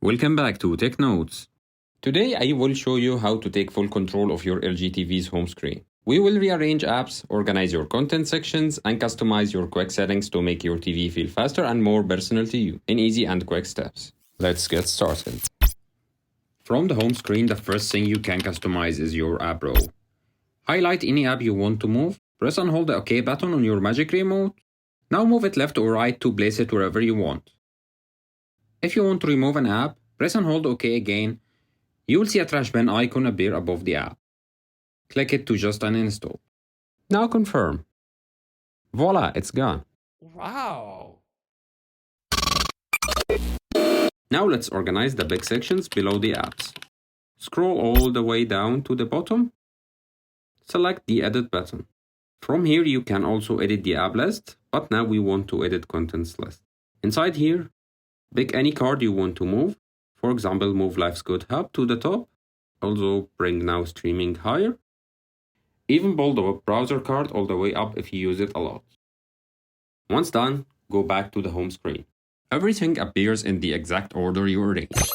Welcome back to Tech Notes. Today I will show you how to take full control of your LG TV's home screen. We will rearrange apps, organize your content sections, and customize your quick settings to make your TV feel faster and more personal to you in easy and quick steps. Let's get started. From the home screen, the first thing you can customize is your app row. Highlight any app you want to move, press and hold the OK button on your Magic Remote. Now move it left or right to place it wherever you want. If you want to remove an app, press and hold OK again. You will see a trash bin icon appear above the app. Click it to just uninstall. Now confirm. Voila, it's gone. Wow! Now let's organize the big sections below the apps. Scroll all the way down to the bottom. Select the Edit button. From here you can also edit the app list, but now we want to edit contents list. Inside here, pick any card you want to move. For example, move Life's Good Hub to the top. Also bring Now Streaming higher. Even pull the web browser card all the way up if you use it a lot. Once done, go back to the home screen. Everything appears in the exact order you arranged.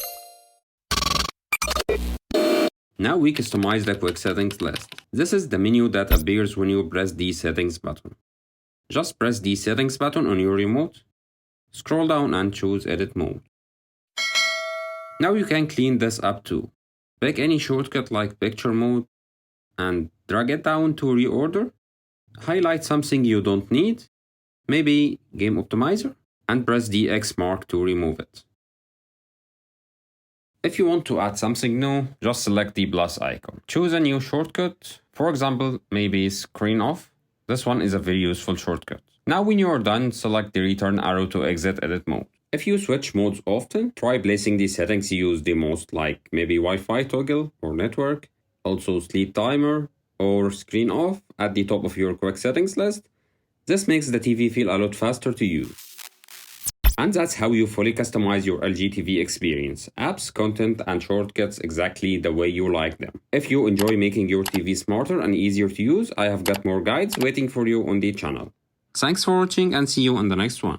Now we customize the quick settings list. This is the menu that appears when you press the settings button. Just press the settings button on your remote. Scroll down and choose edit mode. Now you can clean this up too. Pick any shortcut like picture mode and drag it down to reorder. Highlight something you don't need, maybe game optimizer, and press the X mark to remove it. If you want to add something new, just select the plus icon. Choose a new shortcut, for example, maybe screen off. This one is a very useful shortcut. Now when you are done, select the return arrow to exit edit mode. If you switch modes often, try placing the settings you use the most, like maybe Wi-Fi toggle or network, also sleep timer or screen off at the top of your quick settings list. This makes the TV feel a lot faster to use. And that's how you fully customize your LG TV experience. Apps, content, and shortcuts exactly the way you like them. If you enjoy making your TV smarter and easier to use, I have got more guides waiting for you on the channel. Thanks for watching and see you on the next one.